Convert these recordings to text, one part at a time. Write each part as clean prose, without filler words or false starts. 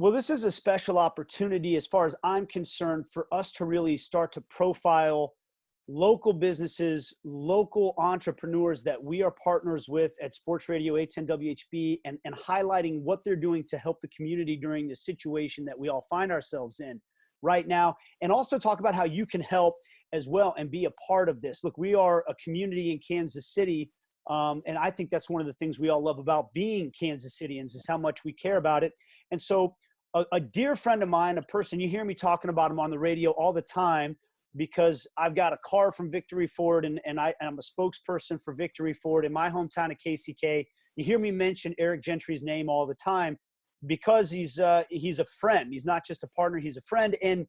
Well, this is a special opportunity, as far as I'm concerned, for us to really start to profile local businesses, local entrepreneurs that we are partners with at Sports Radio 810 WHB, and highlighting what they're doing to help the community during the situation that we all find ourselves in right now. And also talk about how you can help as well and be a part of this. Look, we are a community in Kansas City. And I think that's one of the things we all love about being Kansas Cityans is how much we care about it. And so a dear friend of mine, a person, you hear me talking about him on the radio all the time, because I've got a car from Victory Ford, and I'm a spokesperson for Victory Ford in my hometown of KCK. You hear me mention Eric Gentry's name all the time because he's a friend. He's not just a partner, he's a friend. And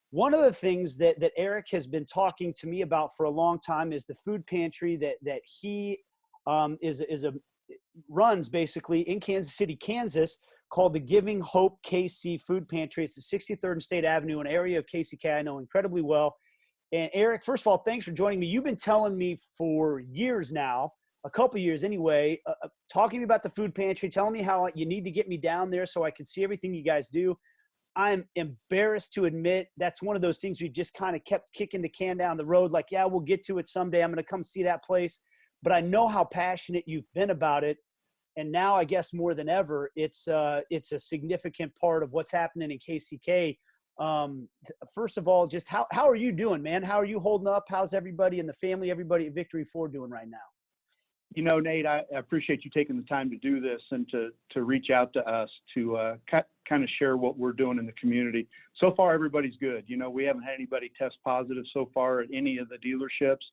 one of the things that Eric has been talking to me about for a long time is the food pantry that he runs basically in Kansas City, Kansas, called the Giving Hope KC Food Pantry. It's the 63rd and State Avenue, an area of KCK I know incredibly well. And Eric, first of all, thanks for joining me. You've been telling me for years now, a couple years anyway, talking to me about the food pantry, telling me how you need to get me down there so I can see everything you guys do. I'm embarrassed to admit that's one of those things we just kind of kept kicking the can down the road. Like, yeah, we'll get to it someday. I'm going to come see that place. But I know how passionate you've been about it. And now, I guess more than ever, it's a significant part of what's happening in KCK. First of all, just how are you doing, man? How are you holding up? How's everybody in the family, everybody at Victory Ford doing right now? You know, Nate, I appreciate you taking the time to do this and to reach out to us to kind of share what we're doing in the community. So far, everybody's good. You know, we haven't had anybody test positive so far at any of the dealerships,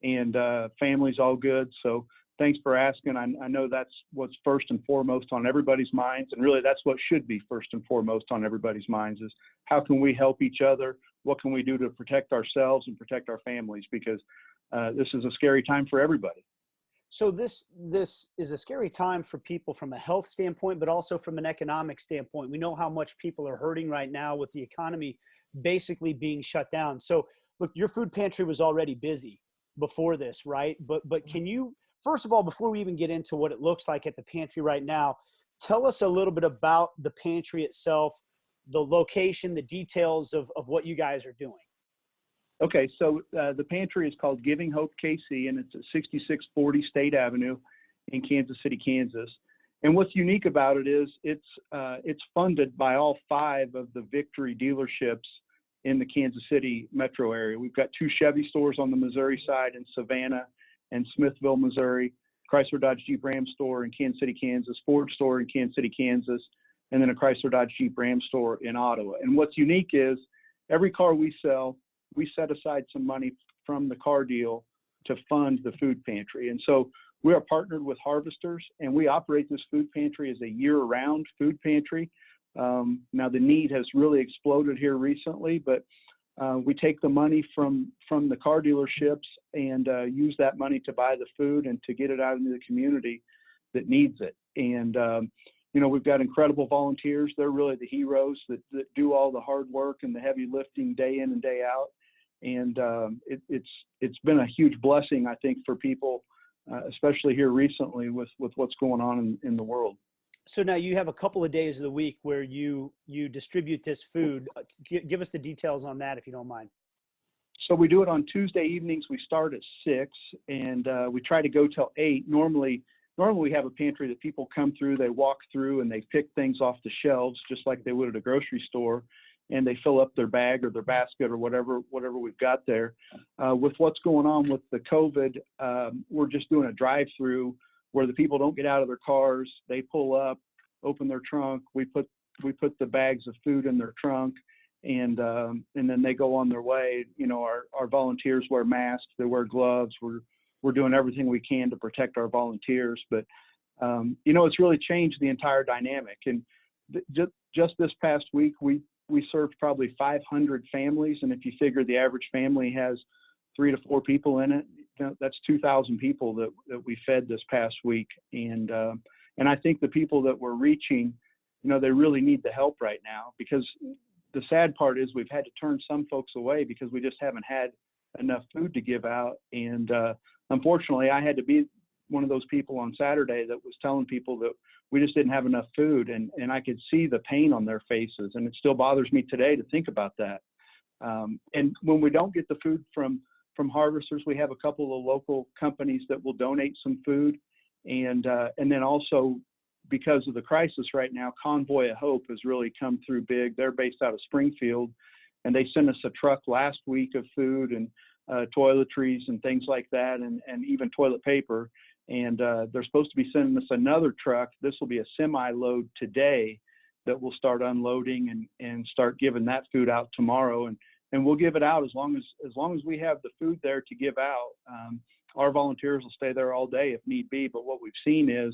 and family's all good. So thanks for asking. I know that's what's first and foremost on everybody's minds, and really that's what should be first and foremost on everybody's minds is how can we help each other? What can we do to protect ourselves and protect our families? Because this is a scary time for everybody. So this is a scary time for people from a health standpoint, but also from an economic standpoint. We know how much people are hurting right now with the economy basically being shut down. So look, your food pantry was already busy before this, right? But can you, first of all, before we even get into what it looks like at the pantry right now, tell us a little bit about the pantry itself, the location, the details of what you guys are doing. Okay, so the pantry is called Giving Hope KC, and it's at 6640 State Avenue in Kansas City, Kansas. And what's unique about it is it's funded by all 5 of the Victory dealerships in the Kansas City metro area. We've got 2 Chevy stores on the Missouri side in Savannah and Smithville, Missouri, Chrysler Dodge Jeep Ram store in Kansas City, Kansas, Ford store in Kansas City, Kansas, and then a Chrysler Dodge Jeep Ram store in Ottawa. And what's unique is every car we sell, we set aside some money from the car deal to fund the food pantry. And so we are partnered with Harvesters, and we operate this food pantry as a year-round food pantry. Now the need has really exploded here recently, but we take the money from the car dealerships and use that money to buy the food and to get it out into the community that needs it. And you know, we've got incredible volunteers. They're really the heroes that do all the hard work and the heavy lifting day in and day out. And it's been a huge blessing, I think, for people, especially here recently with what's going on in the world. So now you have a couple of days of the week where you distribute this food. Give us the details on that, if you don't mind. So we do it on Tuesday evenings. We start at 6 and we try to go till 8. Normally we have a pantry that people come through, they walk through and they pick things off the shelves just like they would at a grocery store, and they fill up their bag or their basket or whatever we've got there. With what's going on with the COVID, we're just doing a drive-through where the people don't get out of their cars. They pull up, open their trunk. We put the bags of food in their trunk, and then they go on their way. You know, our volunteers wear masks, they wear gloves. We're doing everything we can to protect our volunteers. But you know, it's really changed the entire dynamic. And just this past week, we served probably 500 families, and if you figure the average family has 3 to 4 people in it, you know, that's 2,000 people that we fed this past week. And I think the people that we're reaching, you know, they really need the help right now, because the sad part is we've had to turn some folks away because we just haven't had enough food to give out. And unfortunately, I had to be one of those people on Saturday that was telling people that we just didn't have enough food, and I could see the pain on their faces, and it still bothers me today to think about that. And when we don't get the food from harvesters, we have a couple of local companies that will donate some food, and then also, because of the crisis right now, Convoy of Hope has really come through big. They're based out of Springfield, and they sent us a truck last week of food and toiletries and things like that, and even toilet paper. And they're supposed to be sending us another truck. This will be a semi-load today that will start unloading and start giving that food out tomorrow. And we'll give it out as long as we have the food there to give out. Our volunteers will stay there all day if need be. But what we've seen is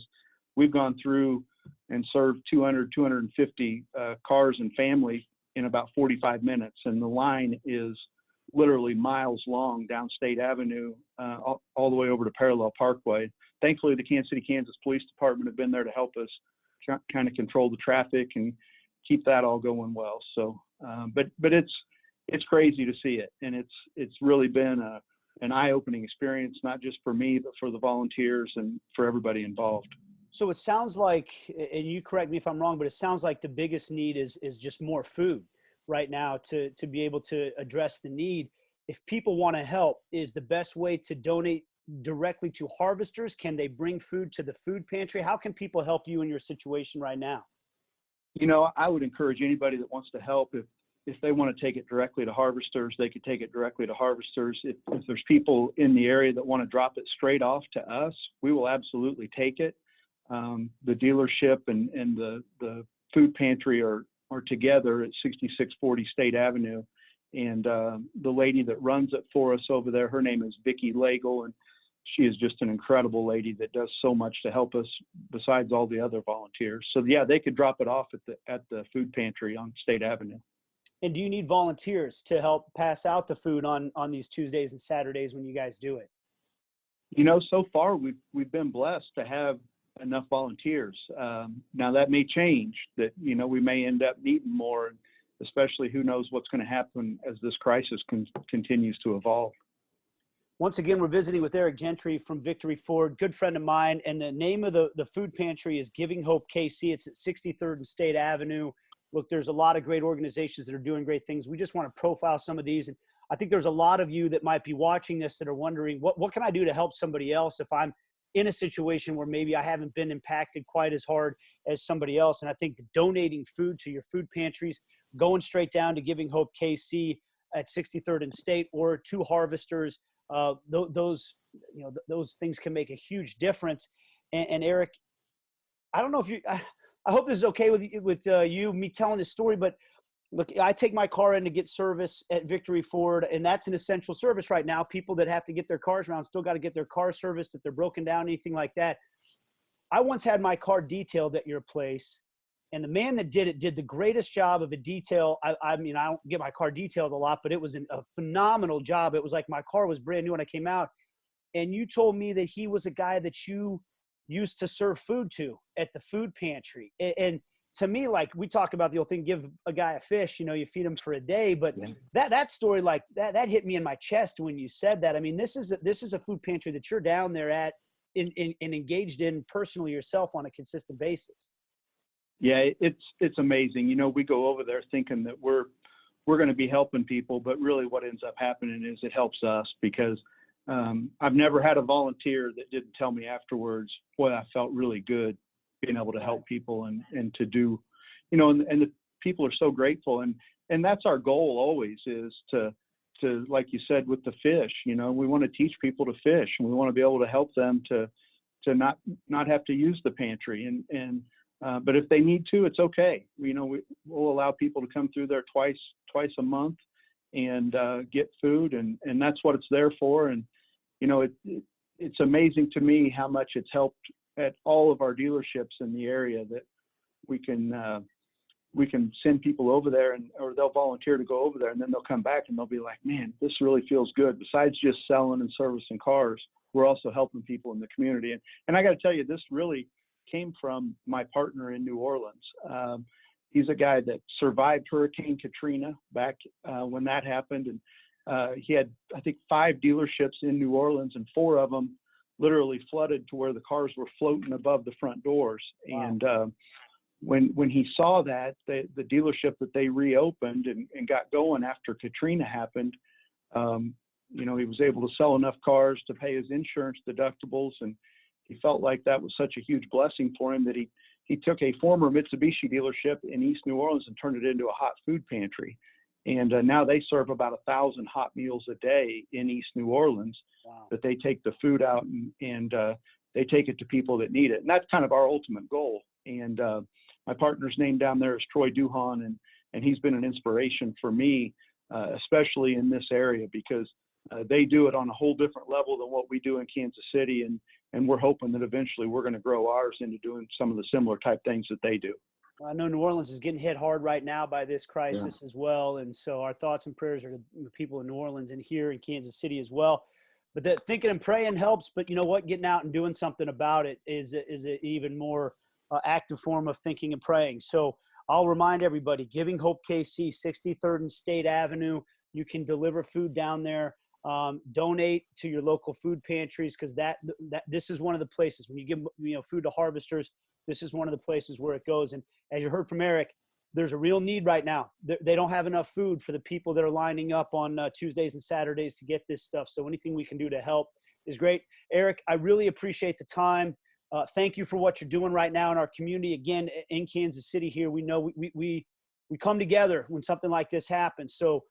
we've gone through and served 250 cars and families in about 45 minutes. And the line is literally miles long down State Avenue, all the way over to Parallel Parkway. Thankfully, the Kansas City, Kansas Police Department have been there to help us kind of control the traffic and keep that all going well. So, but it's crazy to see it, and it's really been an eye-opening experience, not just for me, but for the volunteers and for everybody involved. So it sounds like, and you correct me if I'm wrong, but it sounds like the biggest need is just more food right now to be able to address the need. If people want to help, is the best way to donate directly to harvesters? Can they bring food to the food pantry? How can people help you in your situation right now? You know, I would encourage anybody that wants to help, if they want to take it directly to harvesters, they could take it directly to harvesters. If there's people in the area that want to drop it straight off to us, we will absolutely take it. The dealership and the food pantry are together at 6640 State Avenue. And the lady that runs it for us over there, her name is Vicki Lagle, and she is just an incredible lady that does so much to help us besides all the other volunteers. So yeah, they could drop it off at the food pantry on State Avenue. And do you need volunteers to help pass out the food on these Tuesdays and Saturdays when you guys do it? You know, so far we've been blessed to have enough volunteers. Now that may change, that, you know, we may end up needing more, especially who knows what's going to happen as this crisis continues to evolve. Once again, we're visiting with Eric Gentry from Victory Ford, good friend of mine. And the name of the food pantry is Giving Hope KC. It's at 63rd and State Avenue. Look, there's a lot of great organizations that are doing great things. We just want to profile some of these. And I think there's a lot of you that might be watching this that are wondering, what can I do to help somebody else if I'm in a situation where maybe I haven't been impacted quite as hard as somebody else? And I think donating food to your food pantries, going straight down to Giving Hope KC at 63rd and State, or to harvesters, those things can make a huge difference. And Eric, I don't know if I hope this is okay with you, me telling this story, but look, I take my car in to get service at Victory Ford, and that's an essential service right now. People that have to get their cars around still got to get their car serviced if they're broken down, anything like that. I once had my car detailed at your place, and the man that did it did the greatest job of a detail. I mean, I don't get my car detailed a lot, but it was a phenomenal job. It was like my car was brand new when I came out. And you told me that he was a guy that you used to serve food to at the food pantry. And to me, like, we talk about the old thing, give a guy a fish, you know, you feed him for a day. But that story, like that hit me in my chest when you said that. I mean, this is a food pantry that you're down there at and engaged in personally yourself on a consistent basis. Yeah, it's amazing. You know, we go over there thinking that we're going to be helping people, but really what ends up happening is it helps us, because I've never had a volunteer that didn't tell me afterwards, boy, I felt really good being able to help people and to do, you know, and the people are so grateful. And that's our goal always, is to, like you said, with the fish, you know, we want to teach people to fish, and we want to be able to help them to not have to use the pantry. But if they need to, it's okay. You know, we'll allow people to come through there twice a month and get food, and that's what it's there for. And, you know, it's amazing to me how much it's helped at all of our dealerships in the area, that we can send people over there, or they'll volunteer to go over there, and then they'll come back and they'll be like, man, this really feels good. Besides just selling and servicing cars, we're also helping people in the community. And I got to tell you, this really came from my partner in New Orleans. He's a guy that survived Hurricane Katrina back when that happened. And he had, I think, 5 dealerships in New Orleans, and 4 of them literally flooded to where the cars were floating above the front doors. Wow. And when he saw that, the dealership that they reopened and got going after Katrina happened, you know, he was able to sell enough cars to pay his insurance deductibles, and he felt like that was such a huge blessing for him that he took a former Mitsubishi dealership in East New Orleans and turned it into a hot food pantry. And now they serve about 1,000 hot meals a day in East New Orleans. Wow. That they take the food out and they take it to people that need it. And that's kind of our ultimate goal. And my partner's name down there is Troy Duhan, and he's been an inspiration for me, especially in this area, because they do it on a whole different level than what we do in Kansas City. And we're hoping that eventually we're going to grow ours into doing some of the similar type things that they do. I know New Orleans is getting hit hard right now by this crisis as well. And so our thoughts and prayers are to the people in New Orleans and here in Kansas City as well. But that thinking and praying helps. But you know what? Getting out and doing something about it is an even more active form of thinking and praying. So I'll remind everybody, Giving Hope KC, 63rd and State Avenue. You can deliver food down there. Donate to your local food pantries, because this is one of the places when you give food to harvesters. This is one of the places where it goes. And as you heard from Eric, there's a real need right now. They don't have enough food for the people that are lining up on Tuesdays and Saturdays to get this stuff. So anything we can do to help is great. Eric, I really appreciate the time. Thank you for what you're doing right now in our community. Again, in Kansas City here, we know we come together when something like this happens. So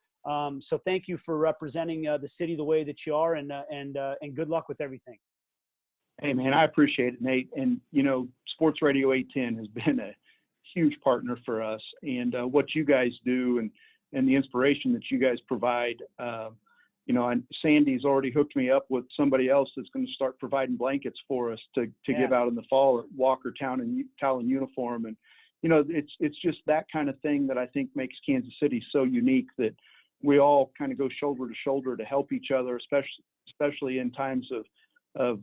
thank you for representing the city the way that you are, and good luck with everything. Hey man, I appreciate it, Nate. And you know, Sports Radio 810 has been a huge partner for us, and what you guys do and the inspiration that you guys provide. You know, and Sandy's already hooked me up with somebody else that's going to start providing blankets for us to give out in the fall at Walker Town and Uniform. And you know, it's just that kind of thing that I think makes Kansas City so unique, that we all kind of go shoulder to shoulder to help each other, especially in times of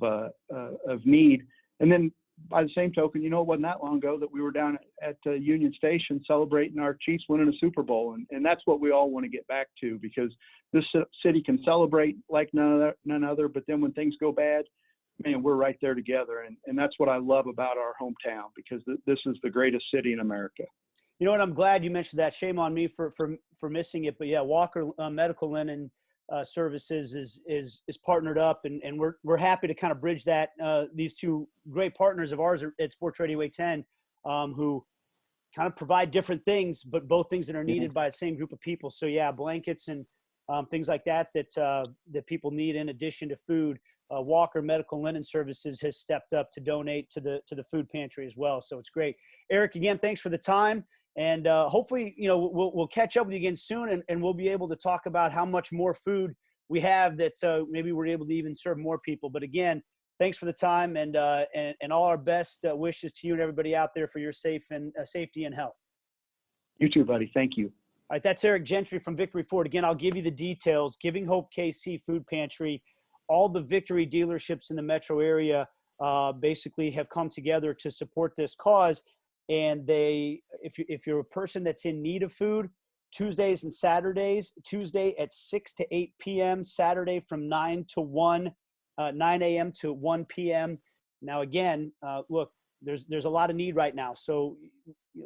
need. And then by the same token, you know, it wasn't that long ago that we were down at Union Station celebrating our Chiefs winning a Super Bowl. And that's what we all want to get back to, because this city can celebrate like none other, but then when things go bad, man, we're right there together. And that's what I love about our hometown, because this is the greatest city in America. You know what? I'm glad you mentioned that. Shame on me for missing it. But yeah, Walker Medical Linen Services is partnered up, and we're happy to kind of bridge that. These two great partners of ours at Sports Radio 810, who kind of provide different things, but both things that are needed by the same group of people. So yeah, blankets and things like that people need in addition to food. Walker Medical Linen Services has stepped up to donate to the food pantry as well. So it's great. Eric, again, thanks for the time. And hopefully, you know, we'll catch up with you again soon, and we'll be able to talk about how much more food we have that maybe we're able to even serve more people. But again, thanks for the time, and all our best wishes to you and everybody out there for your safety and health. You too, buddy. Thank you. All right, that's Eric Gentry from Victory Ford. Again, I'll give you the details. Giving Hope KC Food Pantry, all the Victory dealerships in the metro area basically have come together to support this cause. And if you're a person that's in need of food, Tuesdays and Saturdays, Tuesday at 6 to 8 p.m., Saturday from 9 a.m. to 1 p.m. Now, again, look, there's a lot of need right now. So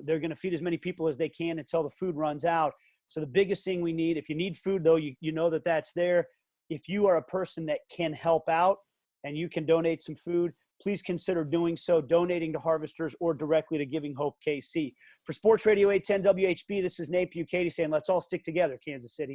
they're going to feed as many people as they can until the food runs out. So the biggest thing we need, if you need food, though, you know that's there. If you are a person that can help out and you can donate some food, please consider doing so, donating to harvesters or directly to Giving Hope KC. For Sports Radio 810 WHB, this is Nate Bukaty saying, let's all stick together, Kansas City.